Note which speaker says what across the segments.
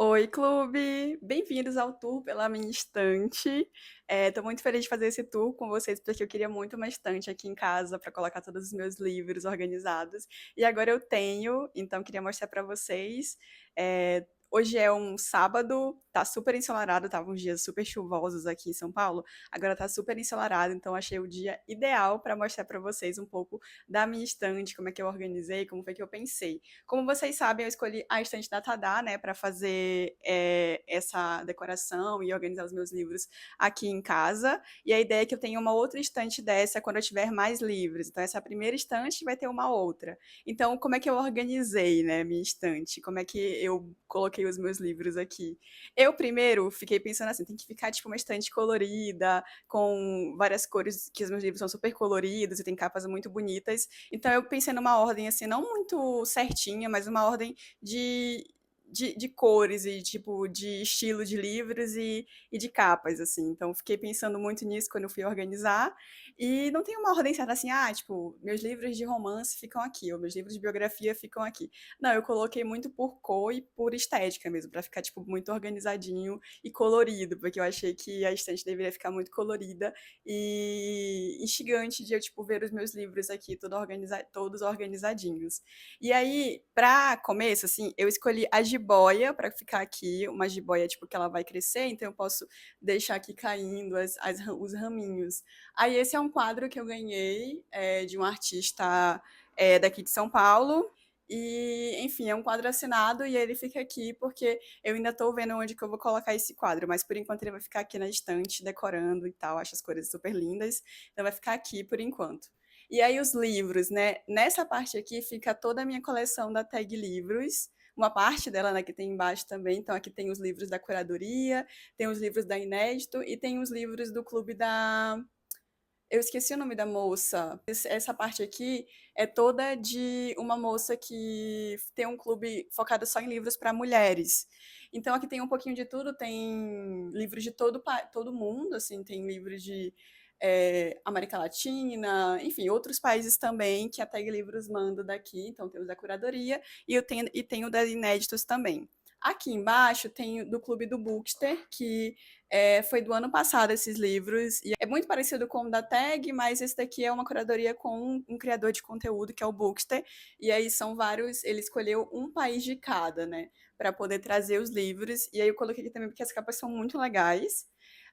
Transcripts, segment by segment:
Speaker 1: Oi, clube! Bem-vindos ao tour pela minha estante. Estou muito feliz de fazer esse tour com vocês, porque eu queria muito uma estante aqui em casa para colocar todos os meus livros organizados. E agora eu tenho, então queria mostrar para vocês. Hoje é um sábado, tá super ensolarado, estavam uns dias super chuvosos aqui em São Paulo. Agora tá super ensolarado, então achei o dia ideal para mostrar para vocês um pouco da minha estante, como é que eu organizei, como foi que eu pensei. Como vocês sabem, eu escolhi a estante da Tadá, né, para fazer essa decoração e organizar os meus livros aqui em casa. E a ideia é que eu tenha uma outra estante dessa quando eu tiver mais livros. Então, essa primeira estante vai ter uma outra. Então, como é que eu organizei, né, minha estante? Como é que eu coloquei os meus livros aqui? Eu primeiro fiquei pensando assim, tem que ficar tipo uma estante colorida, com várias cores, que os meus livros são super coloridos e tem capas muito bonitas. Então eu pensei numa ordem assim, não muito certinha, mas uma ordem de cores e tipo de estilo de livros e de capas, assim. Então fiquei pensando muito nisso quando eu fui organizar. E não tem uma ordem certa assim, tipo, meus livros de romance ficam aqui, ou meus livros de biografia ficam aqui. Não, eu coloquei muito por cor e por estética mesmo, para ficar tipo muito organizadinho e colorido, porque eu achei que a estante deveria ficar muito colorida e instigante de eu, tipo, ver os meus livros aqui todos organizadinhos. E aí, pra começo, assim, eu escolhi a jiboia pra ficar aqui, uma jiboia, tipo, que ela vai crescer, então eu posso deixar aqui caindo os raminhos. Aí esse é um quadro que eu ganhei de um artista daqui de São Paulo, e, enfim, é um quadro assinado e ele fica aqui porque eu ainda estou vendo onde que eu vou colocar esse quadro, mas por enquanto ele vai ficar aqui na estante, decorando e tal. Acho as cores super lindas, então vai ficar aqui por enquanto. E aí os livros, né? Nessa parte aqui fica toda a minha coleção da Tag Livros. Uma parte dela, né, que tem embaixo também. Então aqui tem os livros da curadoria, tem os livros da Inédito e tem os livros do clube da eu esqueci o nome da moça. Essa parte aqui é toda de uma moça que tem um clube focado só em livros para mulheres. Então aqui tem um pouquinho de tudo, tem livros de todo mundo, assim, tem livros de América Latina, enfim, outros países também que a Tag Livros manda daqui. Então tem os da curadoria e tem o das inéditos também. Aqui embaixo tem do Clube do Bookster, que foi do ano passado esses livros, e é muito parecido com o da Tag, mas esse daqui é uma curadoria com um criador de conteúdo, que é o Bookster, e aí são vários, ele escolheu um país de cada, né, para poder trazer os livros, e aí eu coloquei aqui também porque as capas são muito legais.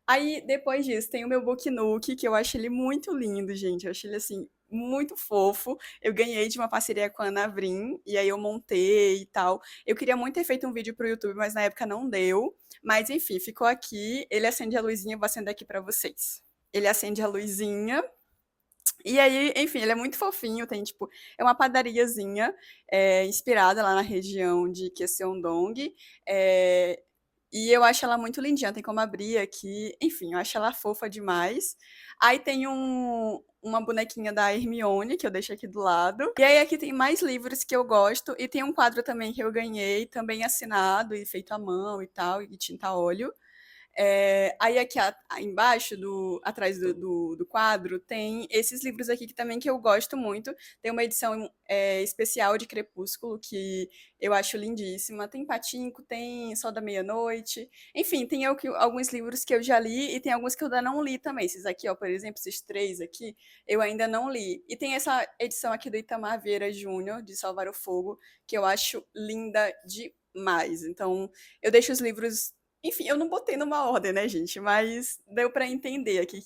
Speaker 1: Aí, depois disso, tem o meu Book Nook, que eu acho ele muito lindo, gente. Eu acho ele, assim, muito fofo. Eu ganhei de uma parceria com a Ana Vrim, e aí eu montei e tal. Eu queria muito ter feito um vídeo pro YouTube, mas na época não deu. Mas, enfim, ficou aqui. Ele acende a luzinha, eu vou acender aqui pra vocês. Ele acende a luzinha. E aí, enfim, ele é muito fofinho, tem, tipo, é uma padariazinha inspirada lá na região de Gyeonggi-dong. É, e eu acho ela muito lindinha, tem como abrir aqui. Enfim, eu acho ela fofa demais. Aí tem uma bonequinha da Hermione, que eu deixo aqui do lado. E aí aqui tem mais livros que eu gosto. E tem um quadro também que eu ganhei, também assinado e feito à mão e tal, e tinta a óleo. Aí aqui embaixo, atrás do quadro, tem esses livros aqui que também que eu gosto muito. Tem uma edição especial de Crepúsculo que eu acho lindíssima. Tem Patinco, tem Sol da Meia-Noite. Enfim, tem alguns livros que eu já li e tem alguns que eu ainda não li também. Esses aqui, ó, por exemplo, esses três aqui, eu ainda não li. E tem essa edição aqui do Itamar Vieira Júnior, de Salvar o Fogo, que eu acho linda demais. Então, eu deixo os livros, enfim, eu não botei numa ordem, né, gente? Mas deu para entender aqui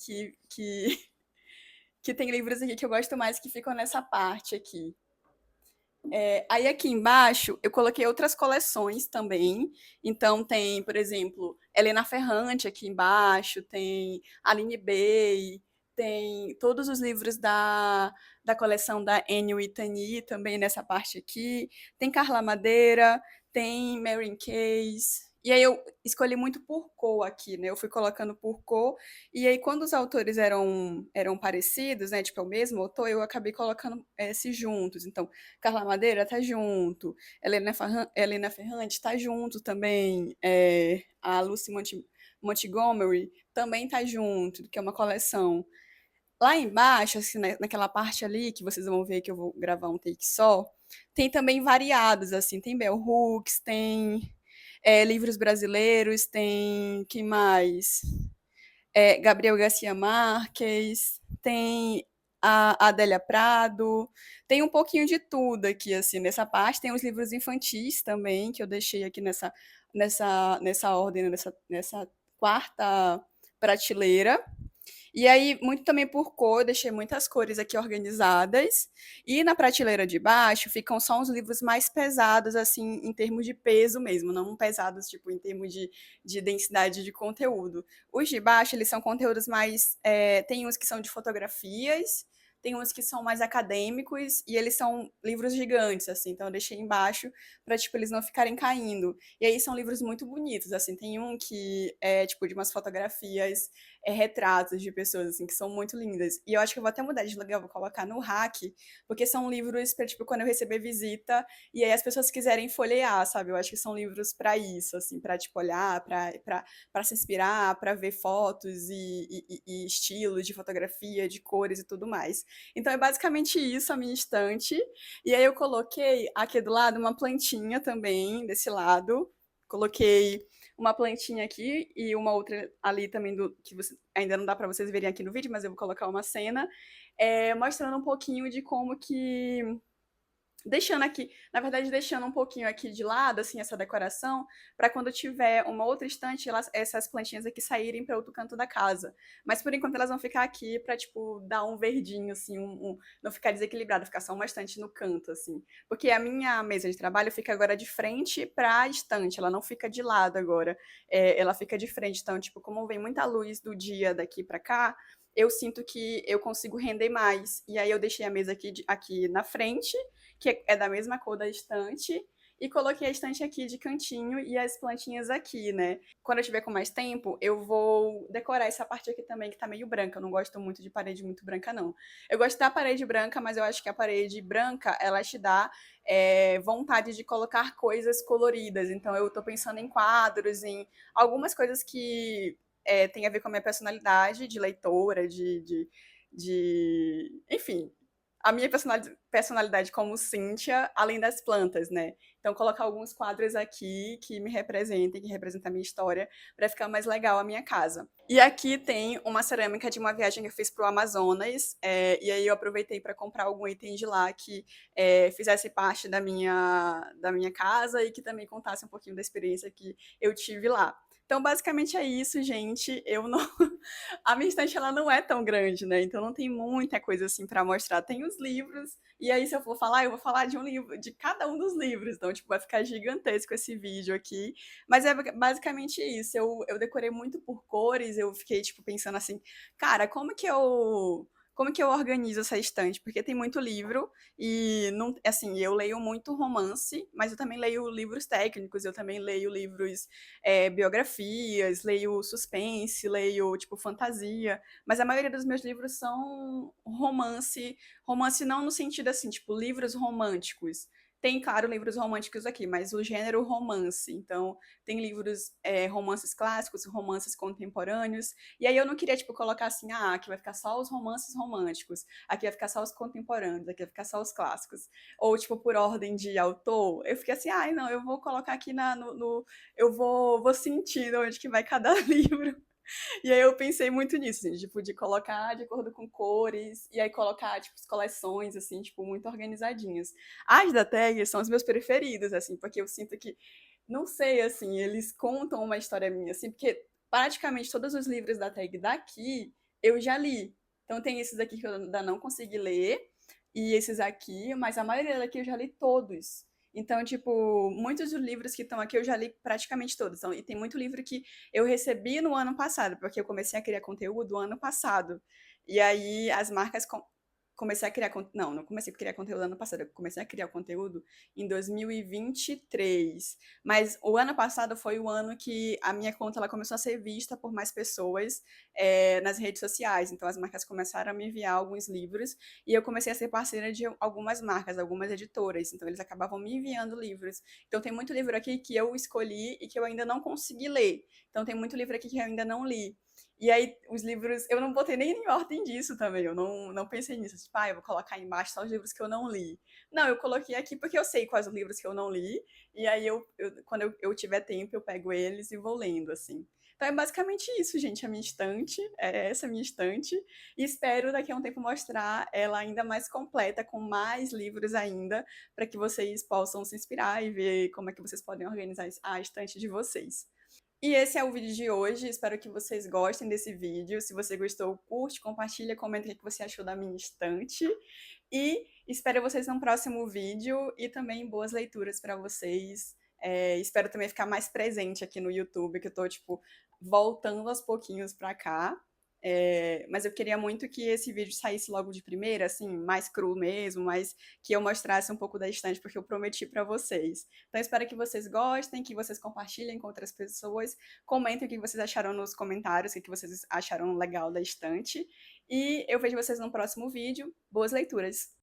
Speaker 1: que tem livros aqui que eu gosto mais que ficam nessa parte aqui. Aí aqui embaixo eu coloquei outras coleções também. Então tem, por exemplo, Helena Ferrante aqui embaixo, tem Aline Bey, tem todos os livros da coleção da Ennio Itani também nessa parte aqui. Tem Carla Madeira, tem Mary Case. E aí eu escolhi muito por cor aqui, né? Eu fui colocando por cor. E aí, quando os autores eram parecidos, né? Tipo, é o mesmo autor, eu acabei colocando esses juntos. Então, Carla Madeira tá junto, Helena Ferrante tá junto também, a Lucy Montgomery também tá junto, que é uma coleção. Lá embaixo, assim, naquela parte ali, que vocês vão ver que eu vou gravar um take só, tem também variados, assim, tem Bell Hooks, tem livros brasileiros, tem quem mais? Gabriel Garcia Marques, tem a Adélia Prado, tem um pouquinho de tudo aqui, assim, nessa parte. Tem os livros infantis também, que eu deixei aqui nessa ordem, nessa quarta prateleira. E aí, muito também por cor, eu deixei muitas cores aqui organizadas. E na prateleira de baixo ficam só uns livros mais pesados, assim, em termos de peso mesmo, não pesados, tipo, em termos de densidade de conteúdo. Os de baixo, eles são conteúdos mais. Tem uns que são de fotografias, tem uns que são mais acadêmicos, e eles são livros gigantes, assim, então eu deixei embaixo para tipo, eles não ficarem caindo. E aí são livros muito bonitos, assim, tem um que é, tipo, de umas fotografias retratos de pessoas, assim, que são muito lindas. E eu acho que eu vou até mudar de lugar, vou colocar no rack, porque são livros para, tipo, quando eu receber visita, e aí as pessoas quiserem folhear, sabe? Eu acho que são livros para isso, assim, para tipo, olhar, para se inspirar, para ver fotos e estilos de fotografia, de cores e tudo mais. Então é basicamente isso a minha estante. E aí eu coloquei aqui do lado uma plantinha também, desse lado. Coloquei uma plantinha aqui e uma outra ali também que ainda não dá para vocês verem aqui no vídeo, mas eu vou colocar uma cena mostrando um pouquinho de como que deixando aqui, na verdade, deixando um pouquinho aqui de lado, assim, essa decoração, para quando tiver uma outra estante, essas plantinhas aqui saírem para outro canto da casa. Mas por enquanto elas vão ficar aqui para tipo dar um verdinho, assim, não ficar desequilibrado, ficar só uma estante no canto, assim. Porque a minha mesa de trabalho fica agora de frente para a estante, ela não fica de lado agora, ela fica de frente. Então, tipo, como vem muita luz do dia daqui para cá, eu sinto que eu consigo render mais. E aí eu deixei a mesa aqui na frente, que é da mesma cor da estante, e coloquei a estante aqui de cantinho e as plantinhas aqui, né? Quando eu tiver com mais tempo, eu vou decorar essa parte aqui também, que tá meio branca. Eu não gosto muito de parede muito branca, não. Eu gosto da parede branca, mas eu acho que a parede branca, ela te dá vontade de colocar coisas coloridas. Então, eu tô pensando em quadros, em algumas coisas que tem a ver com a minha personalidade de leitora, enfim, a minha personalidade como Cíntia, além das plantas, né? Então, colocar alguns quadros aqui que me representem, que representem a minha história, para ficar mais legal a minha casa. E aqui tem uma cerâmica de uma viagem que eu fiz para o Amazonas, e aí eu aproveitei para comprar algum item de lá que fizesse parte da minha casa e que também contasse um pouquinho da experiência que eu tive lá. Então, basicamente é isso, gente. Eu não. A minha estante ela não é tão grande, né? Então não tem muita coisa assim para mostrar. Tem os livros, e aí se eu for falar, eu vou falar de um livro, de cada um dos livros. Então, tipo, vai ficar gigantesco esse vídeo aqui. Mas é basicamente isso. Eu decorei muito por cores, eu fiquei, tipo, pensando assim, cara, como que eu organizo essa estante? Porque tem muito livro e não, assim, eu leio muito romance, mas eu também leio livros técnicos, eu também leio livros biografias, leio suspense, leio tipo fantasia, mas a maioria dos meus livros são romance, romance não no sentido assim, tipo livros românticos. Tem, claro, livros românticos aqui, mas o gênero romance. Então, tem livros, romances clássicos, romances contemporâneos. E aí eu não queria, tipo, colocar assim, aqui vai ficar só os romances românticos, aqui vai ficar só os contemporâneos, aqui vai ficar só os clássicos. Ou, tipo, por ordem de autor. Eu fiquei assim, não, eu vou colocar aqui eu vou sentindo onde que vai cada livro. E aí eu pensei muito nisso, assim, tipo, de colocar de acordo com cores, e aí colocar, tipo, as coleções, assim, tipo, muito organizadinhas. As da tag são os meus preferidos, assim, porque eu sinto que, não sei, assim, eles contam uma história minha, assim, porque praticamente todos os livros da tag daqui eu já li. Então tem esses aqui que eu ainda não consegui ler, e esses aqui, mas a maioria daqui eu já li todos. Então, tipo, muitos dos livros que estão aqui eu já li praticamente todos. Então, e tem muito livro que eu recebi no ano passado, porque eu comecei a criar conteúdo no ano passado. E aí as marcas comecei a criar não comecei a criar conteúdo ano passado, eu comecei a criar conteúdo em 2023. Mas o ano passado foi o ano que a minha conta ela começou a ser vista por mais pessoas nas redes sociais. Então as marcas começaram a me enviar alguns livros e eu comecei a ser parceira de algumas marcas, algumas editoras. Então eles acabavam me enviando livros. Então tem muito livro aqui que eu escolhi e que eu ainda não consegui ler. Então tem muito livro aqui que eu ainda não li. E aí, os livros, eu não botei nem em ordem disso também, eu não pensei nisso, tipo, eu vou colocar embaixo só os livros que eu não li. Não, eu coloquei aqui porque eu sei quais os livros que eu não li, e aí quando eu tiver tempo, eu pego eles e vou lendo, assim. Então é basicamente isso, gente, a minha estante, é essa minha estante, e espero daqui a um tempo mostrar ela ainda mais completa, com mais livros ainda, para que vocês possam se inspirar e ver como é que vocês podem organizar a estante de vocês. E esse é o vídeo de hoje. Espero que vocês gostem desse vídeo. Se você gostou, curte, compartilha, comenta o que você achou da minha estante. E espero vocês no próximo vídeo e também boas leituras para vocês. Espero também ficar mais presente aqui no YouTube, que eu tô, tipo, voltando aos pouquinhos para cá. Mas eu queria muito que esse vídeo saísse logo de primeira, assim, mais cru mesmo, mas que eu mostrasse um pouco da estante, porque eu prometi para vocês. Então, espero que vocês gostem, que vocês compartilhem com outras pessoas, comentem o que vocês acharam nos comentários, o que vocês acharam legal da estante. E eu vejo vocês no próximo vídeo. Boas leituras!